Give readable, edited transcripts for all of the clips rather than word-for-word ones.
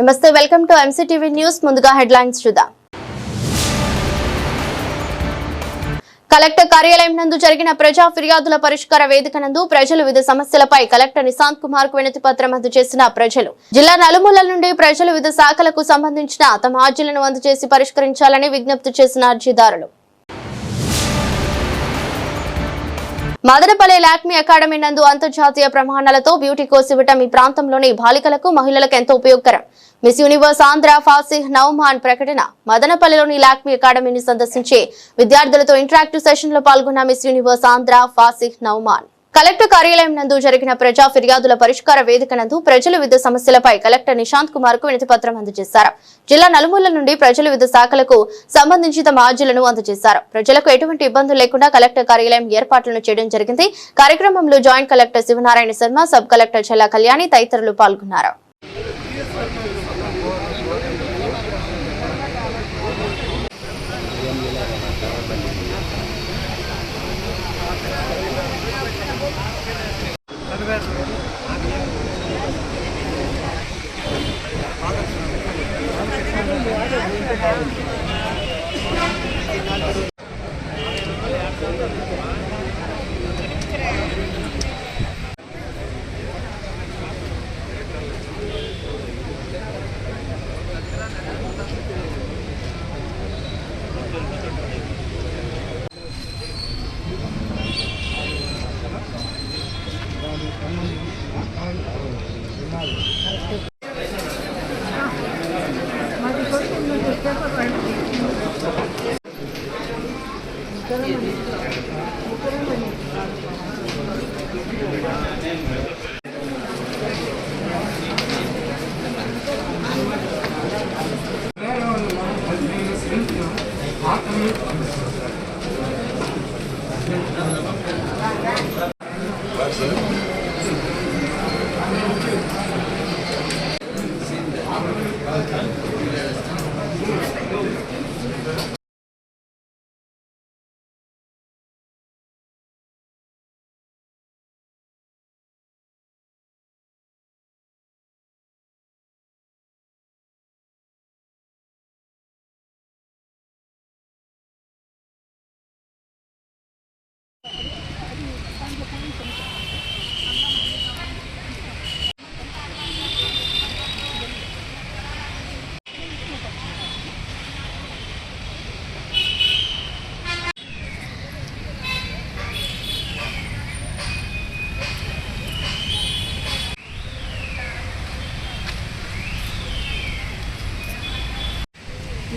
నమస్తే, welcome to Mctv news. ముందుగా headlines చూద్దాం. కలెక్టర్ కార్యాలయం నందు జరిగిన ప్రజా ఫిర్యాదుల పరిష్కార వేదిక నందు ప్రజలు వివిధ సమస్యలపై కలెక్టర్ నిశాంత్ కుమార్ కు వినతి పత్రం అందజేసిన ప్రజలు. జిల్లా నలుమూలల నుండి ప్రజలు వివిధ శాఖలకు సంబంధించిన తమ అర్జీలను అందజేసి పరిష్కరించాలని విజ్ఞప్తి చేసిన అర్జీదారులు. మదనపల్లి లాక్మీ అకాడమీ నందు అంతర్జాతీయ ప్రమాణాలతో బ్యూటీ కోర్సు ఇవ్వటం ఈ ప్రాంతంలోని బాలికలకు మహిళలకు ఎంతో ఉపయోగకరం. మిస్ యూనివర్స్ ఆంధ్ర ఫాసిహ్ నౌమాన్ ప్రకటన. మదనపల్లిలోని లాక్మీ అకాడమీని సందర్శించి విద్యార్థులతో ఇంటరాక్టివ్ సెషన్ లో పాల్గొన్న miss universe Andhra Fasih Nauman. Collector కార్యాలయం నందు జరిగిన ప్రజా ఫిర్యాదుల పరిష్కార వేదిక నందు ప్రజలు వివిధ సమస్యలపై కలెక్టర్ నిశాంత్ కుమార్ కు వినతి పత్రం అందజేశారు. జిల్లా నలుమూలల నుండి ప్రజలు వివిధ శాఖలకు సంబంధించి తమ అర్జీలను అందజేశారు. ప్రజలకు ఎటువంటి ఇబ్బందులు లేకుండా కలెక్టర్ కార్యాలయం ఏర్పాట్లను చేయడం జరిగింది. కార్యక్రమంలో joint collector Sivanarayana Sharma, sub collector Chella Kalyani తదితరులు పాల్గొన్నారు.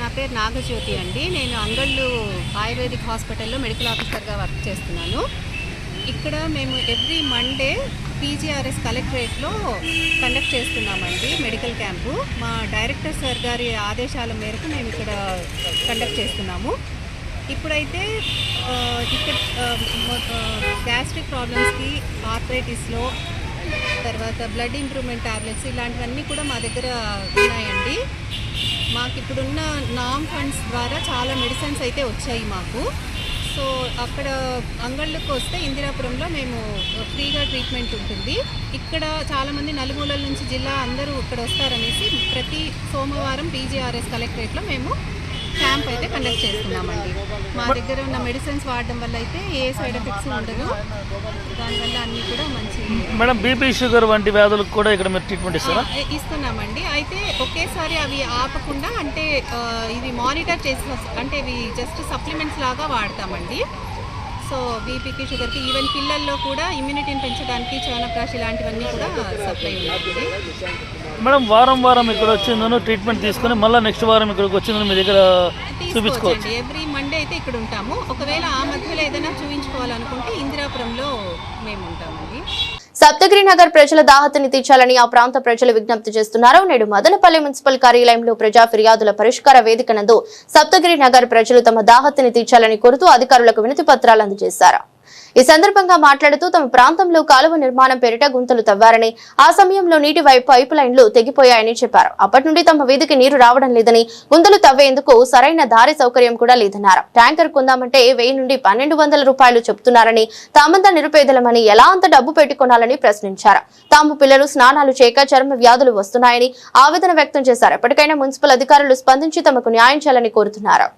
నా పేరు నాగజ్యోతి అండి. నేను అంగళ్ళు ఆయుర్వేదిక్ హాస్పిటల్లో మెడికల్ ఆఫీసర్గా వర్క్ చేస్తున్నాను. ఇక్కడ మేము ఎవ్రీ మండే పీజీఆర్ఎస్ కలెక్టరేట్లో కండక్ట్ చేస్తున్నామండి మెడికల్ క్యాంపు. మా డైరెక్టర్ సార్ గారి ఆదేశాల మేరకు మేము ఇక్కడ కండక్ట్ చేస్తున్నాము. ఇప్పుడైతే ఇక్కడ గ్యాస్ట్రిక్ ప్రాబ్లమ్స్కి, ఆర్థరైటిస్లో, తర్వాత బ్లడ్ ఇంప్రూవ్మెంట్ టాబ్లెట్స్ ఇలాంటివన్నీ కూడా మా దగ్గర ఉన్నాయండి. మాకు ఇప్పుడున్న నామ్ ఫండ్స్ ద్వారా చాలా మెడిసిన్స్ అయితే వచ్చాయి మాకు. సో అక్కడ అంగళ్ళకు వస్తే ఇందిరాపురంలో మేము ఫ్రీగా ట్రీట్మెంట్ ఉంటుంది. ఇక్కడ చాలామంది నలుమూలల నుంచి జిల్లా అందరూ ఇక్కడ వస్తారనేసి ప్రతి సోమవారం పీజీఆర్ఎస్ కలెక్టరేట్లో మేము క్యాంప్ అయితే కండక్ట్ చేస్తున్నామండి. మా దగ్గర ఉన్న మెడిసిన్స్ వాడడం వల్ల అయితే ఏ సైడ్ ఎఫెక్ట్స్ ఉండదు. దానివల్ల అన్నీ కూడా మంచి. మేడం, బీపీ, షుగర్ వంటి వ్యాధులకు కూడా ఇక్కడ మీరు ట్రీట్మెంట్ ఇస్తారా? ఇస్తున్నామండి. అయితే ఒకేసారి అవి ఆపకుండా, అంటే ఇవి మానిటర్ చేసి, అంటే ఇవి జస్ట్ సప్లిమెంట్స్ లాగా వాడతామండి. సో బీపీకి, షుగర్కి, ఈవెన్ పిల్లల్లో కూడా ఇమ్యూనిటీని పెంచడానికి చ్యవనప్రాష్ ఇలాంటివన్నీ కూడా సప్లై ఉన్నాయి. మేడం, వారం వారం ఇక్కడ వచ్చిందను ట్రీట్మెంట్ తీసుకొని మళ్ళీ నెక్స్ట్ వారం ఇక్కడికి వచ్చిందని మీ దగ్గర చూపించుకోవచ్చు. ఎవ్రీ మండే అయితే ఇక్కడ ఉంటాము. ఒకవేళ ఆ మధ్యలో ఏదైనా చూపించుకోవాలనుకుంటే ఇందిరాపురంలో మేము ఉంటామండి. సప్తగిరి నగర్ ప్రజల దాహతని తీర్చాలని ఆ ప్రాంత ప్రజలు విజ్ఞప్తి చేస్తున్నారు. నేడు మదనపల్లి మున్సిపల్ కార్యాలయంలో ప్రజా ఫిర్యాదుల పరిష్కార వేదిక నందు సప్తగిరి నగర్ ప్రజలు తమ దాహతని తీర్చాలని కోరుతూ అధికారులకు వినతి పత్రాలు అందజేశారు. ఈ సందర్భంగా మాట్లాడుతూ తమ ప్రాంతంలో కాలువ నిర్మాణం పేరిట గుంతలు తవ్వారని, ఆ సమయంలో నీటి పైపు లైన్లు తెగిపోయాయని చెప్పారు. అప్పటి నుండి తమ వీధికి నీరు రావడం లేదని, గుంతలు తవ్వేందుకు సరైన దారి సౌకర్యం కూడా లేదన్నారు. ట్యాంకర్ కొందామంటే 1000 నుండి 1200 రూపాయలు చెబుతున్నారని, తామంతా నిరుపేదలమని ఎలా అంత డబ్బు పెట్టుకోవాలని ప్రశ్నించారు. తాము పిల్లలు స్నానాలు చేయక చర్మ వ్యాధులు వస్తున్నాయని ఆవేదన వ్యక్తం చేశారు. ఎప్పటికైనా మున్సిపల్ అధికారులు స్పందించి తమకు న్యాయం చేయాలని కోరుతున్నారు.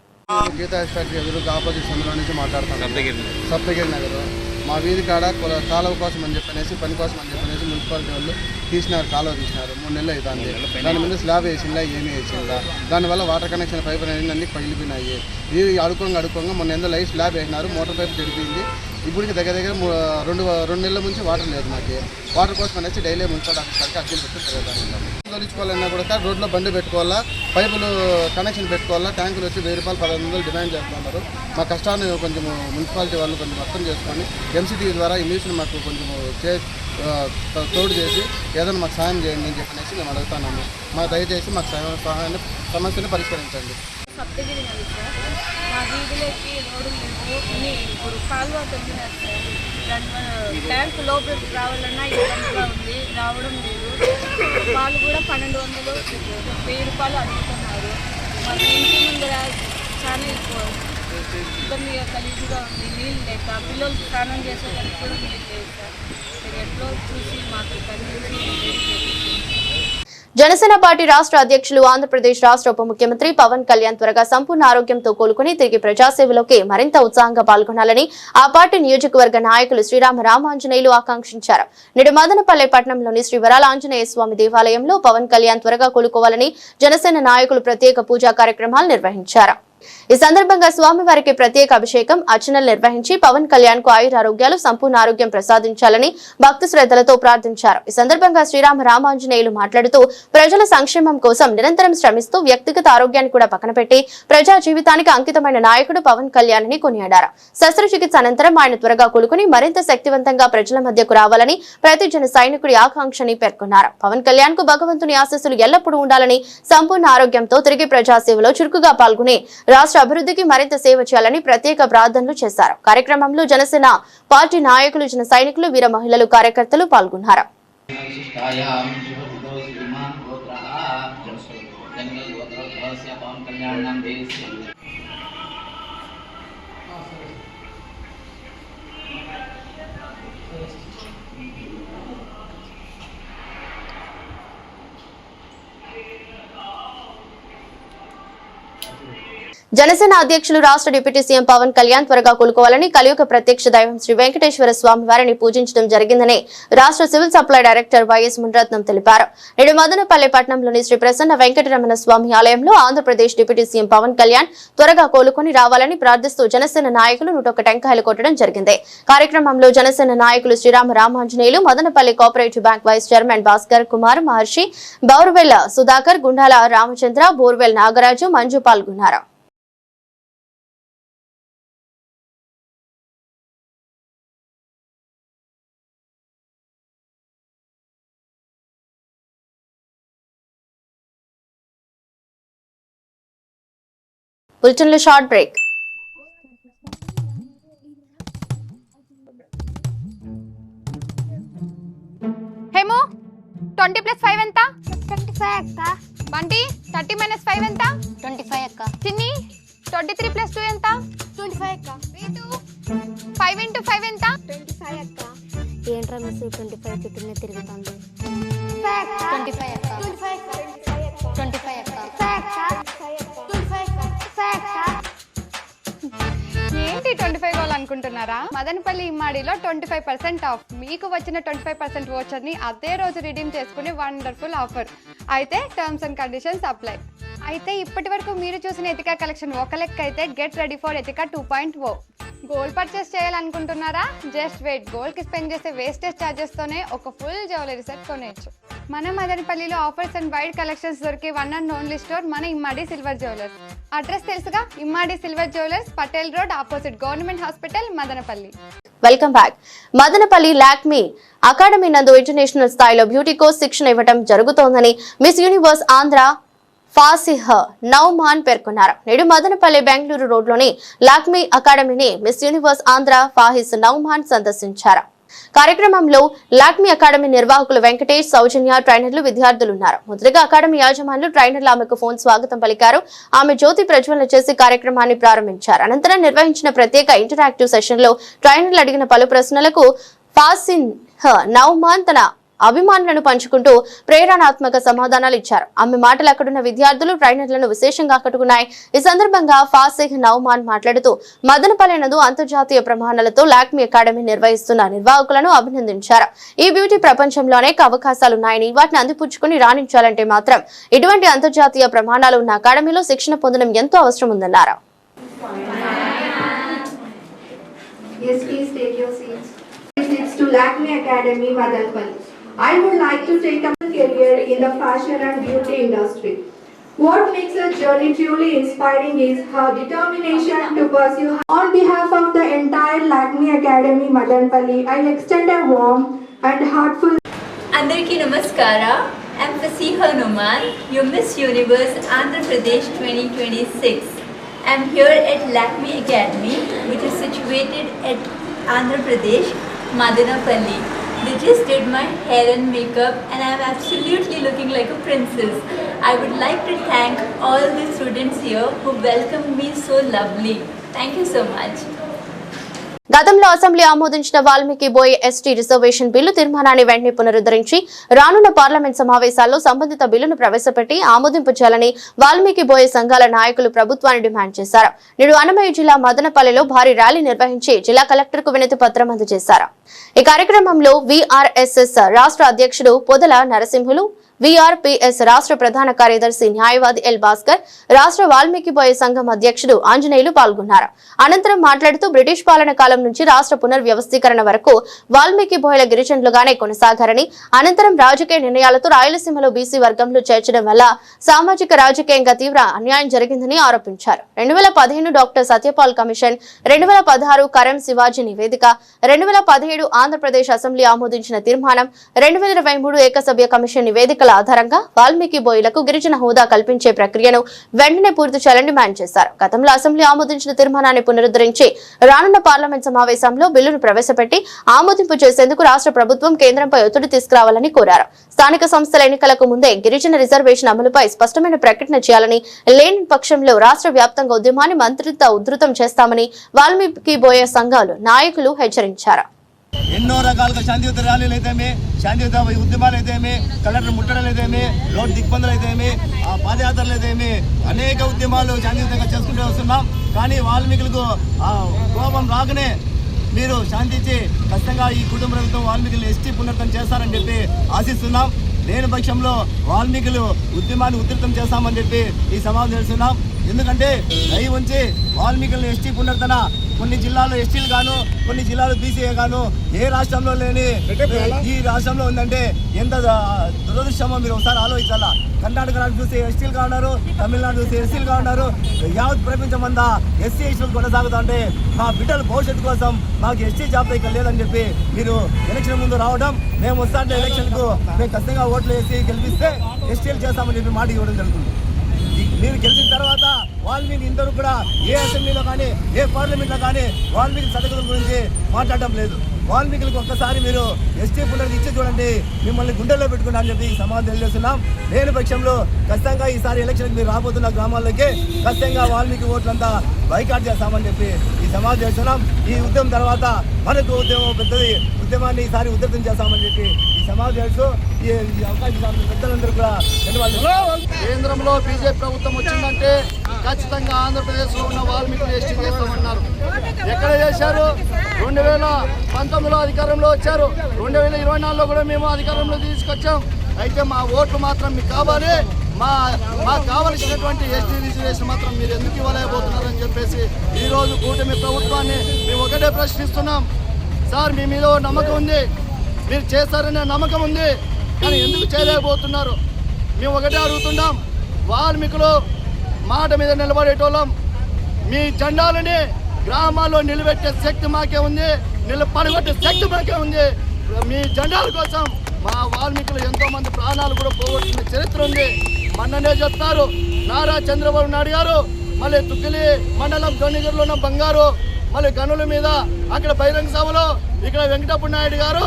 మా వీధి కాడ కాలువ కోసం అని చెప్పనేసి పని కోసం అని చెప్పనేసి మున్సిపాలిటీ వాళ్ళు తీసినారు, కాలువ తీసినారు. 3 నెలలు అవుతుంది. దాని మీద స్లాబ్ వేసిందా ఏమీ వేసిందా, దానివల్ల వాటర్ కనెక్షన్ పైపు అన్ని పగిలిపోయినాయి. ఇది అడుకోంగా మొన్న ఎంత లైట్ స్లాబ్ వేసినారు, మోటార్ పైపు చెడిపోయింది. ఇప్పటికి దగ్గర 2 నెలల నుంచి వాటర్ లేదు. మాకు వాటర్ కోసం అనేసి డైలీ మున్సిపల్ ఆఫీసర్కి అర్జీలు పెట్టి తిరుగుతాను. తొలిచుకోవాలన్నా కూడా రోడ్లో బండి పెట్టుకోవాలా, పైపులు కనెక్షన్ పెట్టుకోవాలా, ట్యాంకులు వచ్చి 1000 రూపాయలు 1500 డిమాండ్ చేస్తున్నారు. మా కష్టాన్ని కొంచెం మున్సిపాలిటీ వాళ్ళు కొంచెం అర్థం చేసుకొని ఎంసీటీ ద్వారా ఈ న్యూస్ని మాకు కొంచెం తోడు చేసి ఏదైనా మాకు సాయం చేయండి అని చెప్పనేసి మేము అడుగుతున్నాము. మాకు దయచేసి మాకు సమస్యను పరిష్కరించండి. సప్తగిరి నది సార్, మా వీధిలోకి రోడ్డు లేవు. ఇప్పుడు కాలువ తగ్గినారు సార్. ట్యాంక్ లోపలికి రావాలన్నా ఇబ్బందిగా ఉంది, రావడం లేదు. పాలు కూడా 1200 1000 రూపాయలు అడుగుతున్నారు. మాకు ఇంటి ముందర చాలా ఇబ్బందిగా గలీజుగా ఉంది, నీళ్ళు లేక పిల్లలు స్నానం చేసేదానికి కూడా నీళ్ళు లేదు సార్. మీరు ఎట్లో చూసి మాకు కనిపించి జనసేన పార్టీ రాష్ట్ర అధ్యక్షులు, ఆంధ్రప్రదేశ్ రాష్ట్ర ఉప ముఖ్యమంత్రి పవన్ కళ్యాణ్ త్వరగా సంపూర్ణ ఆరోగ్యంతో కోలుకుని తిరిగి ప్రజాసేవలోకి మరింత ఉత్సాహంగా పాల్గొనాలని ఆ పార్టీ నియోజకవర్గ నాయకులు శ్రీరామ రామాంజనేయులు ఆకాంక్షించారు. నేడు మదనపల్లె పట్టణంలోని శ్రీ వరాల ఆంజనేయ స్వామి దేవాలయంలో పవన్ కళ్యాణ్ త్వరగా కోలుకోవాలని జనసేన నాయకులు ప్రత్యేక పూజా కార్యక్రమాలు నిర్వహించారు. ఈ సందర్భంగా స్వామివారికి ప్రత్యేక అభిషేకం, అర్చనలు నిర్వహించి పవన్ కళ్యాణ్ కు ఆయురారోగ్యాలు, సంపూర్ణ ఆరోగ్యం ప్రసాదించాలని భక్తి శ్రద్ధలతో ప్రార్థించారు. ఈ సందర్భంగా శ్రీరామ రామాంజనేయులు మాట్లాడుతూ ప్రజల సంక్షేమం కోసం నిరంతరం శ్రమిస్తూ వ్యక్తిగత ఆరోగ్యాన్ని కూడా పక్కన పెట్టి ప్రజా జీవితానికి అంకితమైన నాయకుడు పవన్ కళ్యాణ్ ని కొనియాడారు. శస్త్రచికిత్స అనంతరం ఆయన త్వరగా కోలుకుని మరింత శక్తివంతంగా ప్రజల మధ్యకు రావాలని ప్రతి జన సైనికుడి ఆకాంక్షని పేర్కొన్నారు. పవన్ కళ్యాణ్ కు భగవంతుని ఆశీస్సులు ఎల్లప్పుడూ ఉండాలని, సంపూర్ణ ఆరోగ్యంతో తిరిగి ప్రజాసేవలో చురుకుగా పాల్గొని రాష్ట్ర అభివృద్ధికి మరింత సేవ చేయాలని ప్రత్యేక ప్రార్థనలు చేశారు. కార్యక్రమంలో జనసేన పార్టీ నాయకులు, జన సైనికులు, వీర మహిళలు, కార్యకర్తలు పాల్గొన్నారు. జనసేన అధ్యక్షులు, రాష్ట్ర డిప్యూటీ సీఎం పవన్ కళ్యాణ్ త్వరగా కోలుకోవాలని, కలియుగ ప్రత్యక్ష దైవం శ్రీ వెంకటేశ్వర స్వామి వారిని పూజించడం జరిగిందని రాష్ట్ర civil supply director YS Muniratnam తెలిపారు. నేడు మదనపల్లి పట్టణంలోని శ్రీ ప్రసన్న వెంకటరమణ స్వామి ఆలయంలో ఆంధ్రప్రదేశ్ డిప్యూటీ సీఎం పవన్ కళ్యాణ్ త్వరగా కోలుకొని రావాలని ప్రార్థిస్తూ జనసేన నాయకులు 101 టెంకాయలు కొట్టడం జరిగింది. కార్యక్రమంలో జనసేన నాయకులు Srirama Ramanjaneyulu, Madanapalle cooperative bank vice chairman Bhaskar Kumar Maharshi, borewell Sudhakar, Gundala Ramachandra, borewell Nagaraju, Manju పాల్గొన్నారు. బులెటిన్లో షార్ట్ బ్రేక్. హేమో 20 + 5 ఎంత? 25 అక్క. బంటి 30 - 5 ఎంత? 25 అక్క. చిన్ని 23 + 2 ఎంత? 25 అక్క. రీతు 5 × 5 ఎంత? 25 అక్క. ఏంట్రా మిస్ 25 చుట్టూనే తిరుగుతుంది. 25 అక్క. 25 అక్క. ఏంటి 25 రోజులు అనుకుంటున్నారా? మదనపల్లి ఇమ్మాడిలో 25% ఆఫ్. మీకు వచ్చిన 25% వోచర్ ని అదే రోజు రిడీమ్ చేసుకునే వండర్ఫుల్ ఆఫర్. అయితే టర్మ్స్ అండ్ కండిషన్స్ అప్లై. అయితే ఇప్పటి వరకు మీరు చూసిన ఎతికా కలెక్షన్ ఒక లెక్క అయితే get ready for Ethika 2.0. Gold purchase చేయాలనుకుంటున్నారా? Just wait. గోల్డ్ కి స్పెండ్ చేసే వేస్టేజ్ ఛార్జెస్ తోనే ఒక ఫుల్ జ్యువెలరీ సెట్ కొనేయచ్చు. మన మదనపల్లిలో ఆఫర్స్ అండ్ వైడ్ కలెక్షన్స్ దొరికే వన్ అండ్ ఓన్లీ స్టోర్ మన ఇమ్మాడి సిల్వర్ జ్యువెలర్స్. అడ్రస్ తెలుసుగా, Immadi silver jewellers, Patel road, opposite government hospital, Madanapalle. Welcome back. Madanapalle Lakme academy నందు ఇంటర్నేషనల్ స్థాయిలో బ్యూటీ కోర్స్ శిక్షణ ఇవ్వడం జరుగుతోందని మిస్ యూనివర్స్ ఆంధ్ర ఫాసిహ్ నౌమాన్ పేర్కొన్నారు. నేడు మదనపల్లి బెంగళూరు రోడ్లోని లాక్మీ అకాడమీని మిస్ యూనివర్స్ ఆంధ్ర ఫాహిస్ నౌమాన్ సందర్శించారు. కార్యక్రమంలో లాక్మీ అకాడమీ నిర్వాహకులు వెంకటేష్, సౌజన్య, ట్రైనర్లు, విద్యార్థులున్నారు. మొదటగా అకాడమీ యాజమాన్యులు, ట్రైనర్లు ఆమెకు ఫోన్ స్వాగతం పలికారు. ఆమె జ్యోతి ప్రజ్వలన చేసి కార్యక్రమాన్ని ప్రారంభించారు. అనంతరం నిర్వహించిన ప్రత్యేక ఇంటరాక్టివ్ సెషన్ లో ట్రైనర్లు అడిగిన పలు ప్రశ్నలకు ఫాసిహ్ నౌమాన్ తన అభిమానులను పంచుకుంటూ ప్రేరణాత్మక సమాధానాలు ఇచ్చారు. ఆమె మాటలు అక్కడున్న విద్యార్థులు, ట్రైనర్లను విశేషంగా ఆకట్టుకున్నాయి. ఈ సందర్భంగా ఫాసిహ్ నౌమాన్ మాట్లాడుతూ మదనపల్లి నందు అంతర్జాతీయ ప్రమాణాలతో లాక్మీ అకాడమీ నిర్వహిస్తున్న నిర్వాహకులను అభినందించారు. ఈ బ్యూటీ ప్రపంచంలో అనేక అవకాశాలున్నాయని, వాటిని అందిపుచ్చుకుని రాణించాలంటే మాత్రం ఇటువంటి అంతర్జాతీయ ప్రమాణాలు ఉన్న అకాడమీలో శిక్షణ పొందడం ఎంతో అవసరం ఉందన్నారు. To Lakme Academy, Madanapalle. I would like to take up a career in the fashion and beauty industry. What makes her journey truly inspiring is her determination to pursue. On behalf of the entire Lakme Academy, Madanapalle, I extend a warm and heartfelt. Andariki Namaskara. I'm Fasiha Numan, your Miss Universe Andhra Pradesh 2026. I'm here at Lakme Academy, which is situated at Andhra Pradesh, Madanapalle. They just did my hair and makeup and I'm absolutely looking like a princess. I would like to thank all the students here who welcomed me so lovely. Thank you so much. గతంలో assembly ఆమోదించిన వాల్మీకి బోయ్ ST reservation bill తీర్మానాన్ని వెంటనే పునరుద్ధరించి రానున్న parliament సమావేశాల్లో సంబంధిత బిల్లును ప్రవేశపెట్టి ఆమోదింపు చేయాలని వాల్మీకి బోయ్ సంఘాల నాయకులు ప్రభుత్వాన్ని డిమాండ్ చేశారు. నేడు అన్నమయ్య జిల్లా మదనపల్లిలో భారీ ర్యాలీ నిర్వహించి జిల్లా కలెక్టర్ కు వినతి పత్రం అందజేశారు. ఈ కార్యక్రమంలో విఆర్ఎస్ఎస్ రాష్ట్ర అధ్యక్షుడు పొదల నరసింహులు, విఆర్పిఎస్ రాష్ట్ర ప్రధాన కార్యదర్శి న్యాయవాది ఎల్ భాస్కర్, రాష్ట్ర వాల్మీకి బోయ సంఘం అధ్యక్షుడు ఆంజనేయులు పాల్గొన్నారు. అనంతరం మాట్లాడుతూ బ్రిటిష్ పాలన కాలం నుంచి రాష్ట్ర పునర్వ్యవస్థీకరణ వరకు వాల్మీకి బోయల గిరిజనులుగానే కొనసాగారని, అనంతరం రాజకీయ నిర్ణయాలతో రాయలసీమలో బీసీ వర్గంలో చేర్చడం వల్ల సామాజిక రాజకీయంగా తీవ్ర అన్యాయం జరిగిందని ఆరోపించారు. 2015 డాక్టర్ సత్యపాల్ కమిషన్, 2016 కరం శివాజీ నివేదిక, 2017 ఆంధ్రప్రదేశ్ అసెంబ్లీ ఆమోదించిన తీర్మానం, 2023 ఏకసభ్య కమిషన్ నివేదిక ఆధారంగా వాల్మీకి బోయిలకు గిరిజన హోదా కల్పించే ప్రక్రియను వెంటనే పూర్తి చేయాలని డిమాండ్ చేశారు. గతంలో అసెంబ్లీ ఆమోదించిన తీర్మానాన్ని పునరుద్ధరించి రానున్న పార్లమెంట్ సమావేశంలో బిల్లును ప్రవేశపెట్టి ఆమోదింపు చేసేందుకు రాష్ట్ర ప్రభుత్వం కేంద్రంపై ఒత్తిడి తీసుకురావాలని కోరారు. స్థానిక సంస్థల ఎన్నికలకు ముందే గిరిజన రిజర్వేషన్ అమలుపై స్పష్టమైన ప్రకటన చేయాలని, లేని పక్షంలో రాష్ట్ర వ్యాప్తంగా ఉద్యమాన్ని ఉధృతం చేస్తామని వాల్మీకి బోయ సంఘాలు నాయకులు హెచ్చరించారు. ఎన్నో రకాలుగా శాంతియుత ర్యాలీలు అయితేమి, శాంతియుత ఉద్యమాలు అయితేమి, కలెక్టర్ ముట్టడలు అయితేమి, రోడ్డు దిగ్బంధులు అయితేమి, పాదయాత్రలు అయితేమి, అనేక ఉద్యమాలు శాంతియుతంగా చేసుకుంటూ వస్తున్నాం. కానీ వాల్మీకులకు కోపం రాకనే మీరు శాంతించి ఖచ్చితంగా ఈ కుటుంబ ప్రభుత్వం వాల్మీకులు ఎస్టీ పునరుద్ధరణ చేస్తారని చెప్పి ఆశిస్తున్నాం. లేని పక్షంలో వాల్మీకులు ఉద్యమాన్ని ఉధృతం చేస్తామని చెప్పి ఈ సమావేశం చేస్తున్నాం. ఎందుకంటే దయ ఉంచి వాల్మీకులను ఎస్టీ పునరుద్ధరణ కొన్ని జిల్లాలో ఎస్టీలు గాను, కొన్ని జిల్లాలో బీసీఏ గాను ఏ రాష్ట్రంలో లేని ఈ రాష్ట్రంలో ఉందంటే ఎంత దురదృష్టమో మీరు ఒకసారి ఆలోచించాలా. కర్ణాటక రాష్ట్రం చూసి ఎస్టీలుగా ఉన్నారు, తమిళనాడు చూసి ఎస్సీలుగా ఉన్నారు. యావత్ ప్రపంచం అంతా ఎస్సీ ఎస్టీలు కొనసాగుతా ఉంటే మా బిడ్డల భవిష్యత్తు కోసం మాకు ఎస్టీ జాబ్ ఇక్కడ లేదని చెప్పి మీరు ఎలక్షన్ ముందు రావడం, మేము వస్తాంటే ఎలక్షన్కు మేము ఖచ్చితంగా ఓట్లు వేసి గెలిపిస్తే ఎస్టీలు చేస్తామని చెప్పి మాట ఇవ్వడం జరుగుతుంది. మీరు గెలిచిన తర్వాత వాల్మీకి ఇందరూ కూడా ఏ అసెంబ్లీలో కానీ ఏ పార్లమెంట్లో కానీ వాల్మీకి సదగతుల గురించి మాట్లాడటం లేదు. వాల్మీకులకు ఒక్కసారి మీరు ఎస్టీ పునరుద్ధరణ ఇచ్చి చూడండి, మిమ్మల్ని గుండెల్లో పెట్టుకున్నారని చెప్పి ఈ సమాధానం తెలియజేస్తున్నాం. లేని పక్షంలో ఖచ్చితంగా ఈసారి ఎలక్షన్కి మీరు రాబోతున్న గ్రామాల్లోకి ఖచ్చితంగా వాల్మీకి ఓట్లంతా బైకాట్ చేస్తామని చెప్పి ఈ సమాధానం చేస్తున్నాం. ఈ ఉద్యమం తర్వాత మనకు ఉద్యమం పెద్దది ఉద్యమాన్ని ఈసారి ఉధృతం చేస్తామని చెప్పి ఈ సమాధానం చేస్తూ ఈ అవకాశం పెద్దలందరూ కూడా ధన్యవాదాలు. కేంద్రంలో బీజేపీ ప్రభుత్వం వచ్చిందంటే ఖచ్చితంగా ఆంధ్రప్రదేశ్లో ఉన్న వాల్మీకులు ఎస్టీ చేస్తామన్నారు. ఎక్కడ చేశారు? 2019లో అధికారంలో వచ్చారు, 2024లో కూడా మేము అధికారంలో తీసుకొచ్చాం. అయితే మా ఓట్లు మాత్రం మీకు కావాలి, మాకు కావలసినటువంటి ఎస్టీ రిజర్వేషన్ మాత్రం మీరు ఎందుకు ఇవ్వలేకపోతున్నారని చెప్పేసి ఈరోజు కూటమి ప్రభుత్వాన్ని మేము ఒకటే ప్రశ్నిస్తున్నాం. సార్, మీ మీద నమ్మకం ఉంది, మీరు చేస్తారనే నమ్మకం ఉంది, కానీ ఎందుకు చేయలేకపోతున్నారు? మేము ఒకటే అడుగుతున్నాం. వాల్మీకులు మాట మీద నిలబడేటోళ్ళం. మీ జెండాలని గ్రామాల్లో నిలబెట్టే శక్తి మాకే ఉంది, పడగొట్టే శక్తి మాకే ఉంది. మీ జెండాల కోసం మా వాల్మీకులు ఎంతోమంది ప్రాణాలు కూడా పోగొట్టిన చరిత్ర ఉంది. మొన్ననే చెప్తారు నారా చంద్రబాబు నాయుడు గారు మళ్ళీ తుక్కిలి మండలం దొన్నిగిరిలో ఉన్న బంగారు మళ్ళీ గనుల మీద అక్కడ బహిరంగ సభలో ఇక్కడ వెంకటప్ప నాయుడు గారు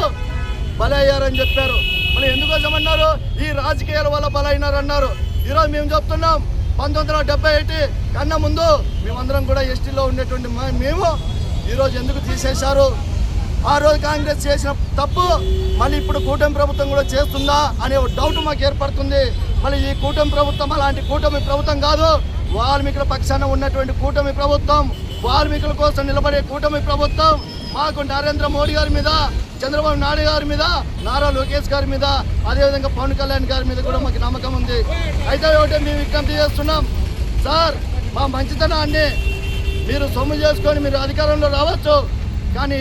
బలయ్యారని చెప్పారు. మళ్ళీ ఎందుకోసమన్నారు? ఈ రాజకీయాల వల్ల బలైనారన్నారు. ఈరోజు మేము చెప్తున్నాం 1971 కన్నా ముందు మేమందరం కూడా ఎస్టీలో ఉండేటువంటి మేము ఈరోజు ఎందుకు తీసేశారు? ఆ రోజు కాంగ్రెస్ చేసిన తప్పు మళ్ళీ ఇప్పుడు కూటమి ప్రభుత్వం కూడా చేస్తుందా అనే డౌట్ మాకు ఏర్పడుతుంది. మళ్ళీ ఈ కూటమి ప్రభుత్వం అలాంటి కూటమి ప్రభుత్వం కాదు. వాల్మీకుల పక్షాన ఉన్నటువంటి కూటమి ప్రభుత్వం, వాల్మీకుల కోసం నిలబడే కూటమి ప్రభుత్వం. మాకు నరేంద్ర మోడీ గారి మీద, చంద్రబాబు నాయుడు గారి మీద, నారా లోకేష్ గారి మీద, అదేవిధంగా పవన్ కళ్యాణ్ గారి మీద కూడా మాకు నమ్మకం ఉంది. అయితే ఒకటే మేము విజ్ఞప్తి చేస్తున్నాం, సార్ మా మంచితనాన్ని మీరు సొమ్ము చేసుకొని మీరు అధికారంలో రావచ్చు, కానీ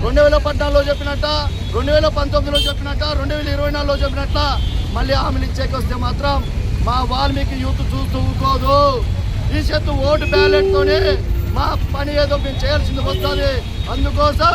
2014లో చెప్పినట్ట, 2019లో చెప్పినట్ట, 2024లో చెప్పినట్ల మళ్ళీ హామీలు ఇచ్చేకొస్తే మాత్రం మా వాల్మీకి యూత్ చూస్తూ ఊరుకోదు. ఈ చేతు ఓటు బ్యాలెట్తోనే మా పని ఏదో మేము చేయాల్సింది వస్తుంది. అందుకోసం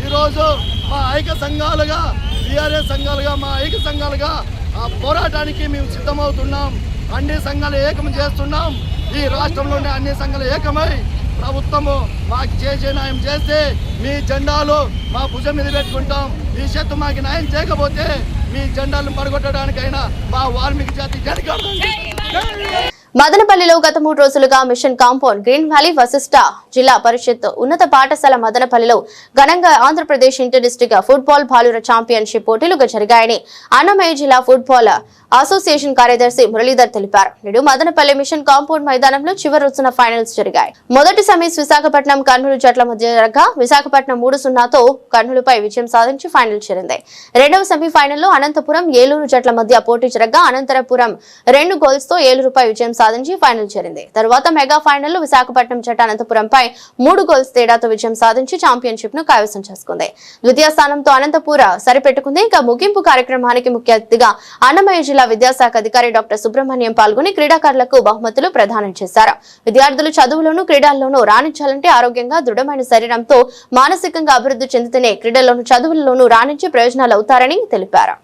ఈరోజు మా ఐక్య సంఘాలుగా, టీఆర్ఎస్ సంఘాలుగా, మా ఐక్య సంఘాలుగా ఆ పోరాటానికి మేము సిద్ధమవుతున్నాం. అన్ని సంఘాలు ఏకం చేస్తున్నాం. ఈ రాష్ట్రంలోనే అన్ని సంఘాలు ఏకమై ప్రభుత్వము మాకు చేసే న్యాయం చేస్తే మీ జెండాలు మా భుజం మీద పెట్టుకుంటాం. ఈ చేతు మాకు న్యాయం చేయకపోతే మీ జెండాలను పడగొట్టడానికైనా మా వాల్మీకి జాతి జనగణమన. మదనపల్లిలో గత 3 రోజులుగా mission compound green valley Vashishta Zilla Parishad ఉన్నత పాఠశాల మదనపల్లిలో ఘనంగా ఆంధ్రప్రదేశ్ ఇంటర్ డిస్ట్రిక్ట్ ఫుట్బాల్ బాలుర ఛాంపియన్షిప్ పోటీలు జరిగాయని అన్నమయ్య జిల్లా ఫుట్బాల్ అసోసియేషన్ కార్యదర్శి మురళీధర్ తెలిపారు. నేడు మదనపల్లి మిషన్ కాంపౌండ్ మైదానంలో చివరి రోజున ఫైనల్స్ జరిగాయి. మొదటి సెమీస్ విశాఖపట్నం కర్నూలు జట్ల మధ్య జరగగా విశాఖపట్నం 3-0తో కర్నూలుపై విజయం సాధించి ఫైనల్ చేరింది. రెండవ సెమీఫైనల్లో అనంతపురం ఏలూరు జట్ల మధ్య పోటీ జరగగా అనంతపురం 2 గోల్స్తో ఏలూరుపై విజయం సాధించి ఫైనల్ చేరింది. తరువాత మెగా ఫైనల్లో విశాఖపట్నం జట్టు అనంతపురంపై 3 గోల్స్ తేడాతో విజయం సాధించి ఛాంపియన్షిప్ ను కైవసం చేసుకుంది. ద్వితీయ స్థానంతో అనంతపుర సరిపెట్టుకుంది. ఇక ముగింపు కార్యక్రమానికి ముఖ్య అతిథిగా అన్నమయ్య జిల్లా విద్యాశాఖ అధికారి డాక్టర్ సుబ్రహ్మణ్యం పాల్గొని క్రీడాకారులకు బహుమతులు ప్రదానం చేశారు. విద్యార్థులు చదువులోనూ క్రీడల్లోనూ రాణించాలంటే ఆరోగ్యంగా దృఢమైన శరీరంతో మానసికంగా అభివృద్ధి చెందితేనే క్రీడల్లోనూ చదువుల్లోనూ రాణించి ప్రయోజనాలు అవుతారని తెలిపారు.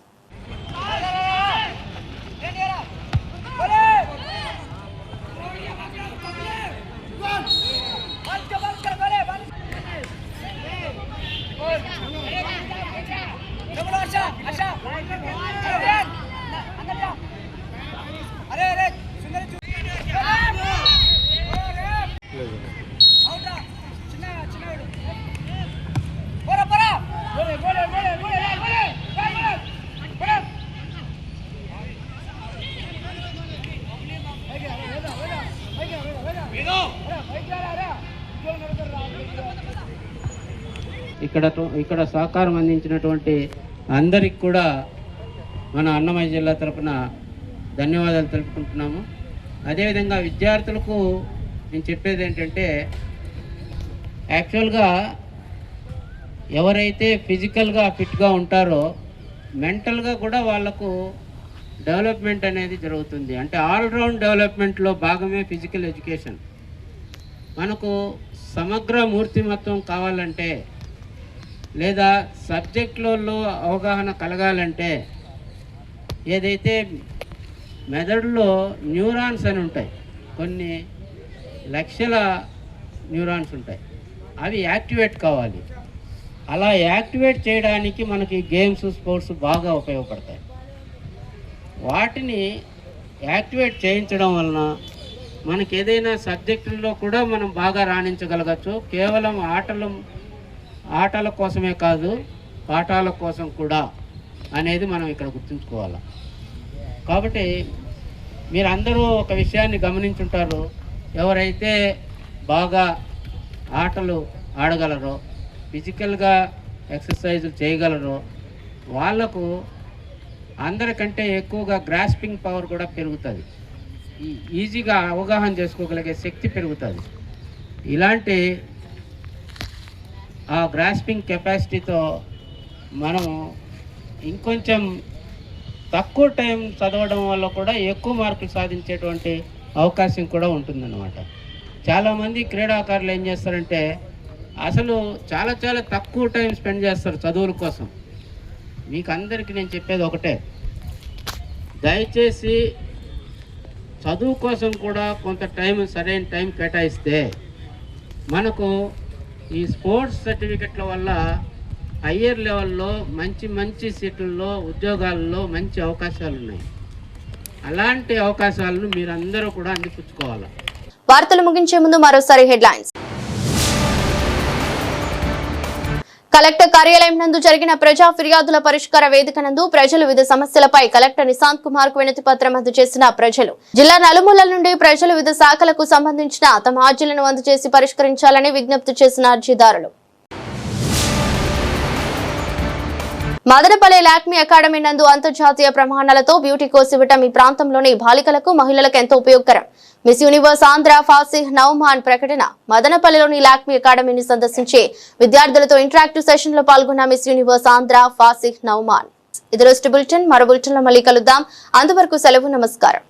ఇక్కడ సహకారం అందించినటువంటి అందరికి కూడా మన అన్నమయ్య జిల్లా తరపున ధన్యవాదాలు తెలుపుకుంటున్నాము. అదేవిధంగా విద్యార్థులకు నేను చెప్పేది ఏంటంటే, యాక్చువల్గా ఎవరైతే ఫిజికల్గా ఫిట్గా ఉంటారో మెంటల్గా కూడా వాళ్ళకు డెవలప్మెంట్ అనేది జరుగుతుంది. అంటే ఆల్రౌండ్ డెవలప్మెంట్లో భాగమే ఫిజికల్ ఎడ్యుకేషన్. మనకు సమగ్ర మూర్తిమత్వం కావాలంటే లేదా సబ్జెక్టులలో అవగాహన కలగాలంటే ఏదైతే మెదడులో న్యూరాన్స్ అని ఉంటాయి, కొన్ని లక్షల న్యూరాన్స్ ఉంటాయి, అవి యాక్టివేట్ కావాలి. అలా యాక్టివేట్ చేయడానికి మనకి గేమ్స్, స్పోర్ట్స్ బాగా ఉపయోగపడతాయి. వాటిని యాక్టివేట్ చేయించడం వలన మనకి ఏదైనా సబ్జెక్టుల్లో కూడా మనం బాగా రాణించగలగచ్చు. కేవలం ఆటల కోసమే కాదు, పాఠాల కోసం కూడా అనేది మనం ఇక్కడ గుర్తుంచుకోవాలి. కాబట్టి మీరందరూ ఒక విషయాన్ని గమనించుంటారు, ఎవరైతే బాగా ఆటలు ఆడగలరో, ఫిజికల్గా ఎక్సర్సైజులు చేయగలరో వాళ్లకు అందరికంటే ఎక్కువగా గ్రాస్పింగ్ పవర్ కూడా పెరుగుతుంది. ఈజీగా అవగాహన చేసుకోగలిగే శక్తి పెరుగుతుంది. ఇలాంటి ఆ గ్రాస్పింగ్ కెపాసిటీతో మనము ఇంకొంచెం తక్కువ టైం చదవడం వల్ల కూడా ఎక్కువ మార్కులు సాధించేటువంటి అవకాశం కూడా ఉంటుందన్నమాట. చాలామంది క్రీడాకారులు ఏం చేస్తారంటే అసలు చాలా చాలా తక్కువ టైం స్పెండ్ చేస్తారు చదువుల కోసం. మీకు అందరికీ నేను చెప్పేది ఒకటే, దయచేసి చదువు కోసం కూడా కొంత టైం, సరైన టైం కేటాయిస్తే మనకు ఈ స్పోర్ట్స్ సర్టిఫికెట్ల వల్ల హయ్యర్ లెవెల్లో మంచి సీట్లలో, ఉద్యోగాల్లో మంచి అవకాశాలు ఉన్నాయి. అలాంటి అవకాశాలను మీరందరూ కూడా అందిపుచ్చుకోవాలి. వార్తలు ముగించే ముందు మరోసారి హెడ్లైన్స్. కలెక్టర్ కార్యాలయం నందు జరిగిన ప్రజా ఫిర్యాదుల పరిష్కార వేదిక నందు ప్రజలు వివిధ సమస్యలపై కలెక్టర్ నిశాంత్ కుమార్ కు వినతి పత్రం అందజేసిన ప్రజలు. జిల్లా నలుమూలల నుండి ప్రజలు వివిధ శాఖలకు సంబంధించిన తమ అర్జీలను అందజేసి పరిష్కరించాలని విజ్ఞప్తి చేసిన అర్జీదారులు. మదనపల్లి లాక్మీ అకాడమీ నందు అంతర్జాతీయ ప్రమాణాలతో బ్యూటీ కోర్సు ఇవ్వటం ఈ ప్రాంతంలోని బాలికలకు, మహిళలకు ఎంతో ఉపయోగకరం. మిస్ యూనివర్స్ ఆంధ్ర ఫాసిహ్ నౌమాన్ ప్రకటన. మదనపల్లిలోని లాక్మీ అకాడమీని సందర్శించి విద్యార్థులతో ఇంటరాక్టివ్ సెషన్ లో పాల్గొన్న మిస్ యూనివర్స్ ఆంధ్ర ఫాసిహ్ నౌమాన్. ఇది రోజు బులెటిన్. మరో బులెటిన్ లో మళ్ళీ కలుద్దాం. అంతవరకు సెలవు. నమస్కారం.